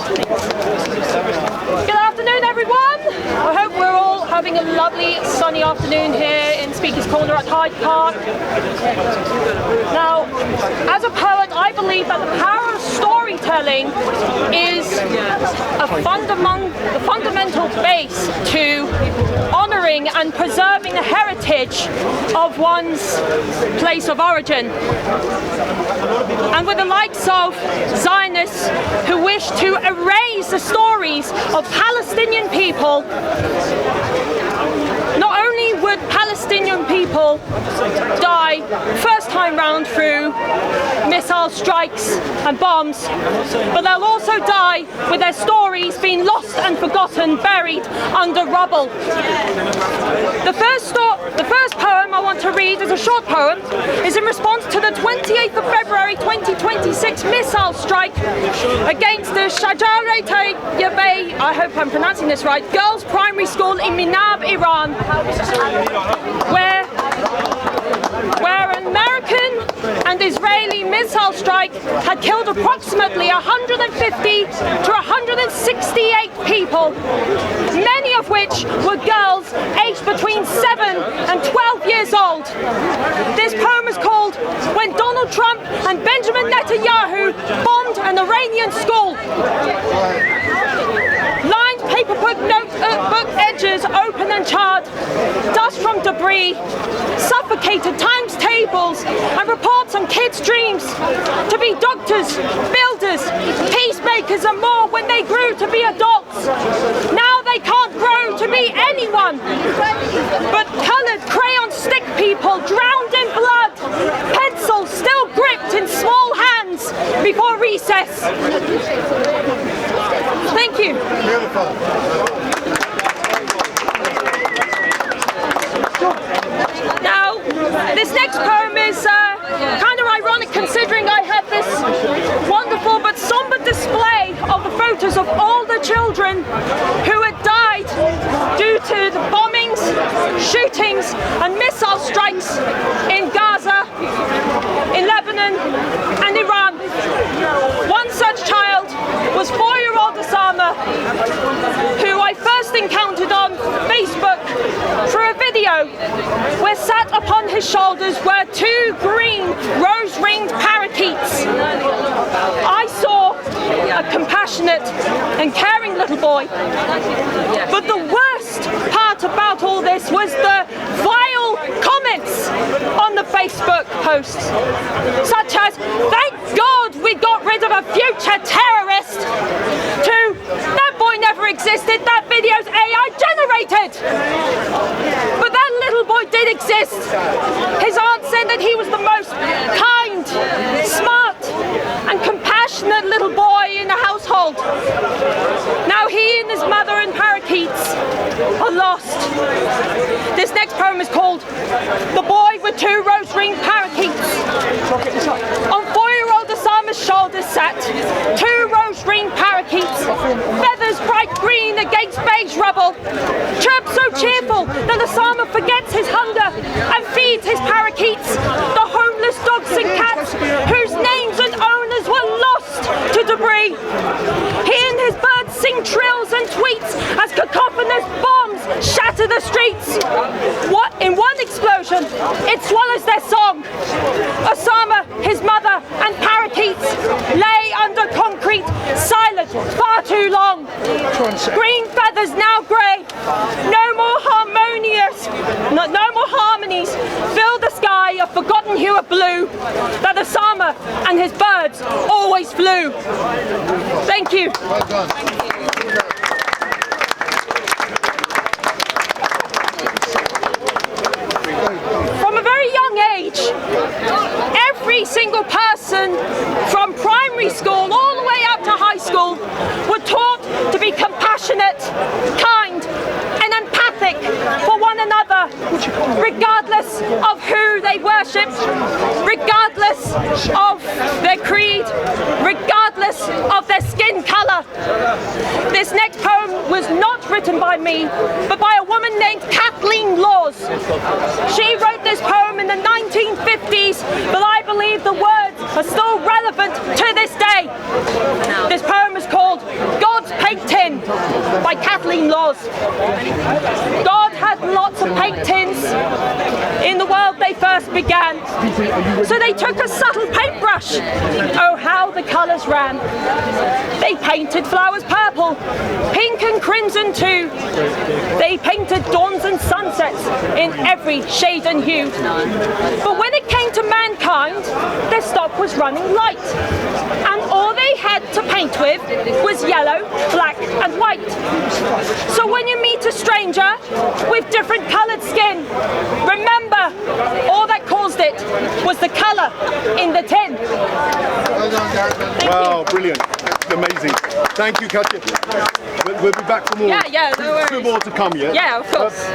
Good afternoon, everyone. I hope we're all having a lovely sunny afternoon here in Speaker's Corner at Hyde Park. Now, as a poet, I believe that the power of storytelling is a fundamental base to honouring and preserving the heritage of one's place of origin. And with the likes of Zionists who wish to erase the stories of Palestinian people, not only would Palestinian people die first time round through missile strikes and bombs, but they'll also die with their stories being lost and forgotten, buried under rubble. The first poem I want to read is a short poem. Is in response to the 28th of February 2026 missile strike against the Shajarat Yabe, I hope I'm pronouncing this right, girls' primary school in Minab, Iran, where an American and Israeli missile strike had killed approximately 150 to 168 people, many of which were girls aged between 7 and 12 years old. This poem is called When Donald Trump and Benjamin Netanyahu Bombed an Iranian School. Lined paperbook notebook edges open and charred, dust from debris, suffocated times tables and reports on kids' dreams to be doctors, builders, peacemakers and more when they grew to be adults. Now they can't grow to be anyone but coloured crayon stick people drowned in blood, pencils still gripped in small hands before recess. Thank you. Beautiful. Now, this next poem is kind of ironic considering I have this wonderful but somber display of the photos of all the children who had died due to the bombings, shootings and missile strikes in Gaza, in Lebanon and Iran. One such child was 4-year-old Osama, who I first encountered on Facebook through a video where sat upon his shoulders were 2 green rose-ringed parakeets. I saw a compassionate and caring little boy. But the worst part about all this was the vile comments on the Facebook posts, such as, "Thank God we got rid of a future terrorist," to "That boy never existed, that video's AI generated." But that little boy did exist. His aunt said that he was the most kind, smart and compassionate little boy in the household. Now he and his mother and parakeets are lost. This next poem is called The Boy with 2 Rose-Ringed Parakeets. On 4-year-old Osama's shoulders sat 2 rose-ringed parakeets, feathers bright green against beige rubble, chirp so cheerful that Osama forgets his hunger and feeds his parakeets, the homeless dogs and cats whose names and owners were lost to debris. He and his birds sing trills and tweets as cacophonous bombs shatter the streets. In one explosion, it swallows their song. Osama, his mother and parakeets lay under concrete, silent far too long. Green feathers now grey, no more harmonies fill the sky, a forgotten hue of blue that Osama and his birds always flew. Thank you. Well done. From a very young age, every single person from primary school all the way up to high school were taught to be compassionate, kind and empathic for one another, regardless of who they worshipped, regardless of their creed, regardless of their skin colour. This next poem was not written by me, but by a woman named Kathleen Laws. She wrote this poem in the 1950s, but I believe the words are still relevant to this day. This poem is called was. God had lots of paint tins in the world they first began. So they took a subtle paintbrush. Oh, how the colours ran. They painted flowers purple, pink and crimson too. They painted dawns and sunsets in every shade and hue. But when it came to mankind, their stock was running light. And all they had to paint with was yellow, black and white. So when you meet a stranger with different coloured skin, remember, all that caused it was the colour in the tin. Wow, brilliant. Amazing. Thank you, Katja. We'll be back for more. Yeah, no worries. Two more to come, yeah? Yeah, of course.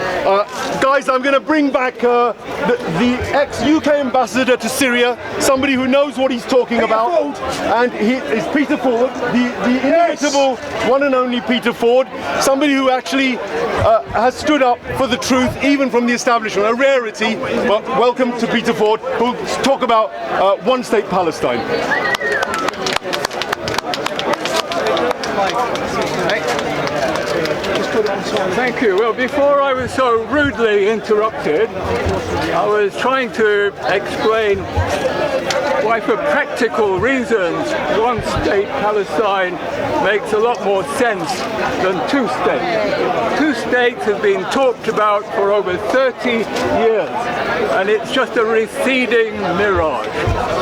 Guys, I'm going to bring back the ex-UK ambassador to Syria, somebody who knows what he's talking about. And he is Peter Ford, the inimitable one and only Peter Ford, somebody who actually has stood up for the truth, even from the establishment, a rarity. But welcome to Peter Ford, who'll talk about one-state Palestine. Thank you. Well, before I was so rudely interrupted, I was trying to explain why, for practical reasons, one-state Palestine makes a lot more sense than two states. Two states have been talked about for over 30 years, and it's just a receding mirage.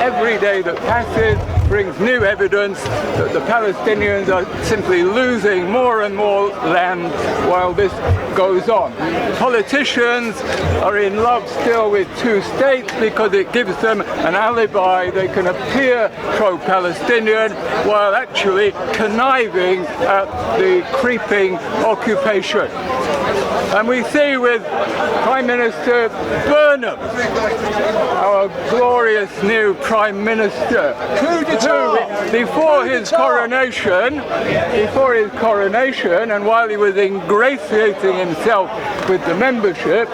Every day that passes brings new evidence that the Palestinians are simply losing more and more land while this goes on. Politicians are in love still with two states because it gives them an alibi. They can appear pro-Palestinian while actually conniving at the creeping occupation. And we see with Prime Minister Burnham, our glorious new Prime Minister, who before his coronation, and while he was ingratiating himself with the membership,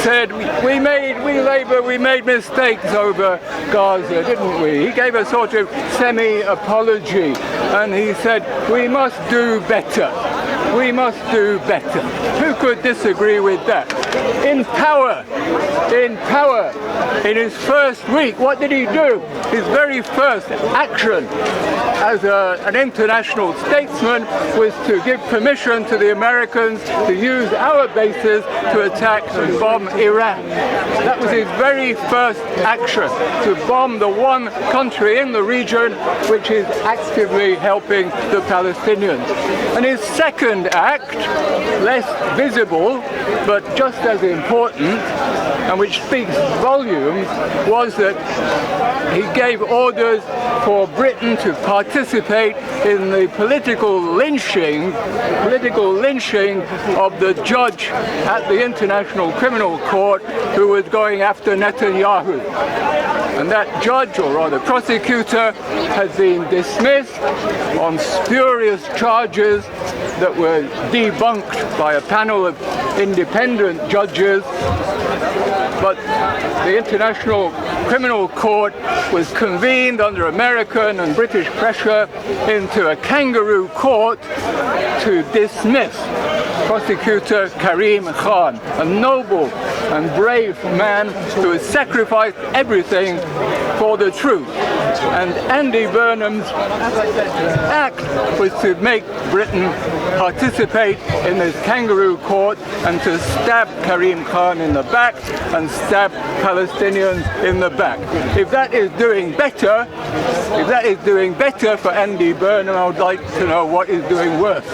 said, we Labour, we made mistakes over Gaza, didn't we? He gave a sort of semi-apology, and he said, we must do better. We must do better. Who could disagree with that? In power, in his first week, what did he do? His very first action as an international statesman was to give permission to the Americans to use our bases to attack and bomb Iran. That was his very first action, to bomb the one country in the region which is actively helping the Palestinians. And his second act, less visible but just as important, and which speaks volumes, was that he gave orders for Britain to participate in the political lynching of the judge at the International Criminal Court who was going after Netanyahu. And that judge, or rather prosecutor, has been dismissed on spurious charges that were debunked by a panel of independent judges. But the International Criminal Court was convened under American and British pressure into a kangaroo court to dismiss prosecutor Karim Khan, a noble and brave man who has sacrificed everything for the truth. And Andy Burnham's act was to make Britain participate in this kangaroo court and to stab Karim Khan in the back and stab Palestinians in the back. If that is doing better, for Andy Burnham, I would like to know what is doing worse.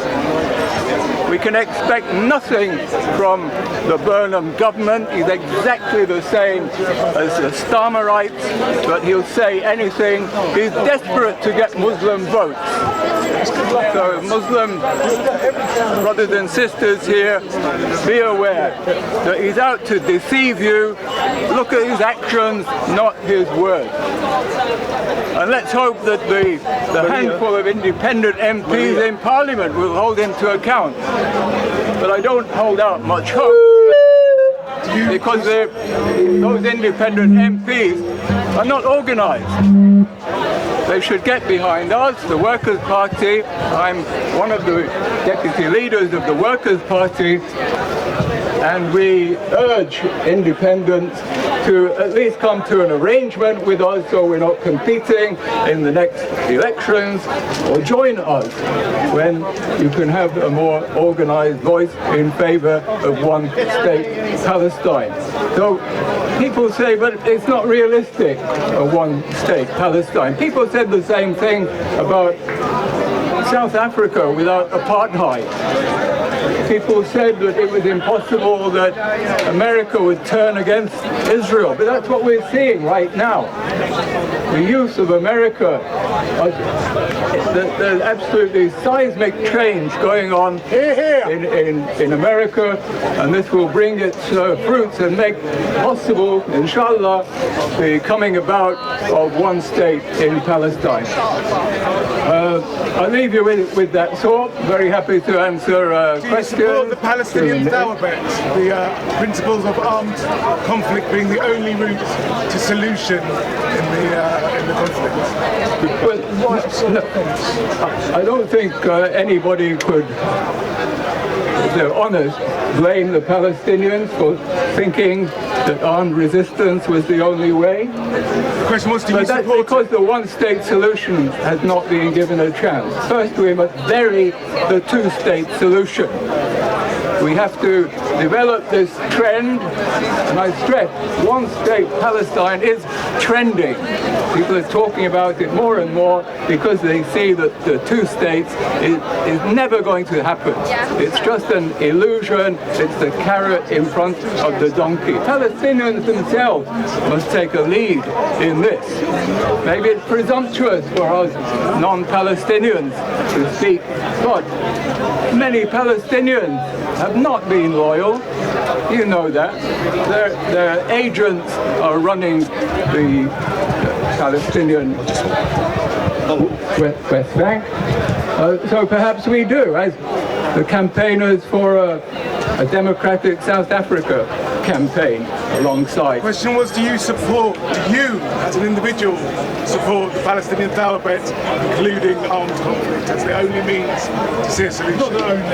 We can expect nothing from the Burnham government. He's exactly the same as the Starmerites, but he'll say anything. He's desperate to get Muslim votes. So Muslim brothers and sisters here, be aware that he's out to deceive you. Look at his actions, not his words. And let's hope that the handful of independent MPs in Parliament will hold him to account. But I don't hold out much hope, because those independent MPs are not organised. They should get behind us, the Workers' Party. I'm one of the deputy leaders of the Workers' Party, and we urge independents to at least come to an arrangement with us so we're not competing in the next elections, or join us when you can have a more organized voice in favor of one state Palestine. So people say, but it's not realistic, a one state Palestine. People said the same thing about South Africa without apartheid. People said that it was impossible that America would turn against Israel, but that's what we're seeing right now. The use of America, there's absolutely seismic change going on in America, and this will bring its fruits and make possible, inshallah, the coming about of one state in Palestine. I'll leave you with that thought. Very happy to answer questions. Do you support the Palestinian Galloways, the principles of armed conflict being the only route to solution in the conflict? I don't think anybody could, if they're honest, blame the Palestinians for thinking that armed resistance was the only way. The question was, do you But that's support because the one-state solution has not been given a chance. First, we must bury the two-state solution. We have to develop this trend, and I stress, one-state Palestine is trending. People are talking about it more and more because they see that the two states is never going to happen. It's just an illusion. It's the carrot in front of the donkey. Palestinians themselves must take a lead in this. Maybe it's presumptuous for us non-Palestinians to speak, but many Palestinians have not been loyal. You know that. Their agents are running the Palestinian West Bank. So perhaps we do, as the campaigners for a democratic South Africa campaign alongside. The question was, do you as an individual, support the Palestinian Galloways, including armed conflict, as the only means to see a solution?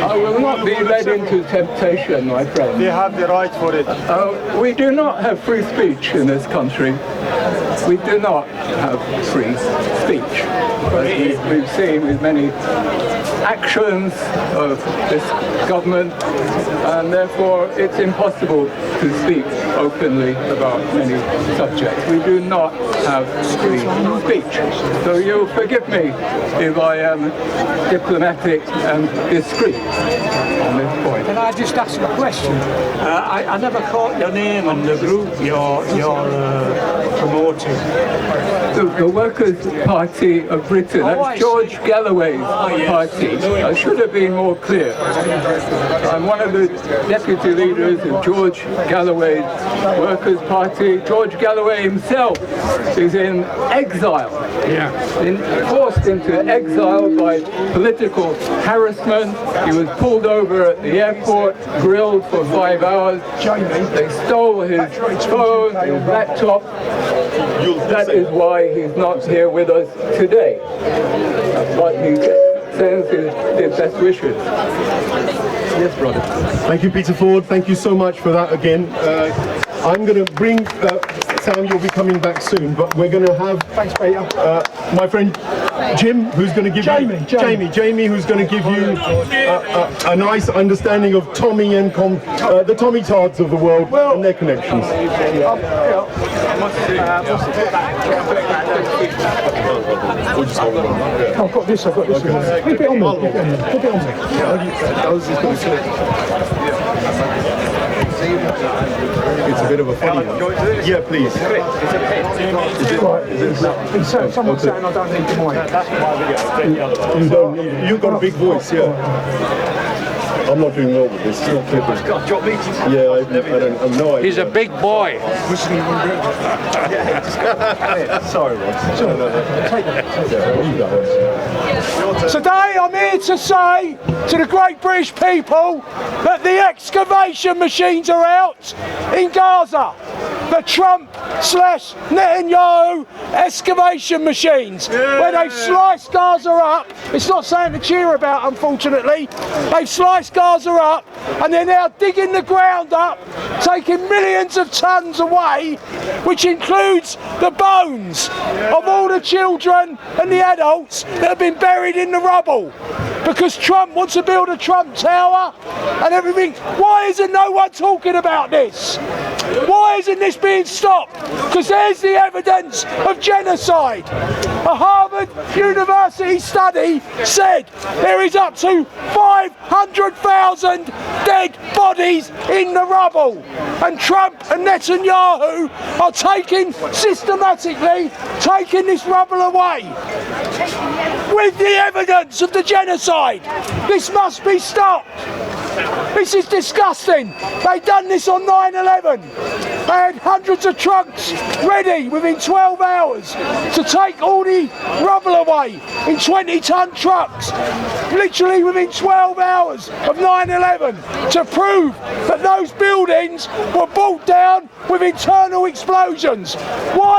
I will not be led into temptation, my friend. They have the right for it. We do not have free speech in this country. We do not have free speech. As we've seen with many actions of this government, and therefore it's impossible to speak openly about many subjects. We do not have free speech. So you'll forgive me if I am diplomatic and discreet on this point. Can I just ask a question? I never caught your name and the group you're promoting. The Workers' Party of Britain. That's George Galloway's party. I should have been more clear. I'm one of the deputy leaders of George Galloway's Workers' Party. George Galloway himself is in exile. Forced into exile by political harassment. He was pulled over at the airport, grilled for 5 hours. They stole his phone, his laptop. That is why he's not here with us today. But he sends his best wishes. Yes, brother. Thank you, Peter Ford. Thank you so much for that again. I'm going to bring Sam, you'll be coming back soon, but we're going to have my friend Jim, who's going to give Jamie, who's going to give you a nice understanding of Tommy and the Tommy Tards of the world and their connections. I've got this. Keep it on me. Keep it on me. It's a bit of a funny one. Yeah, please. Right. Someone's saying I don't need the mic. You don't need it. You've got a big voice, yeah. I'm not doing well with this. It's not clear. Yeah, I have no idea. He's a big boy. Sorry, Ross. Today I'm here to say to the great British people that the excavation machines are out in Gaza. the Trump/Netanyahu excavation machines, where they've sliced Gaza up. It's not something to cheer about, unfortunately. They've sliced Gaza up and they're now digging the ground up, taking millions of tons away, which includes the bones of all the children and the adults that have been buried in the rubble. Because Trump wants to build a Trump Tower and everything. Why isn't no one talking about this? Why isn't this being stopped? Because there's the evidence of genocide. A Harvard University study said there is up to 500,000 dead bodies in the rubble. And Trump and Netanyahu are systematically taking this rubble away with the evidence of the genocide. This must be stopped. This is disgusting. They done this on 9/11. They had hundreds of trucks ready within 12 hours to take all the rubble away in 20-ton trucks, literally within 12 hours of 9/11, to prove that those buildings were brought down with internal explosions. Why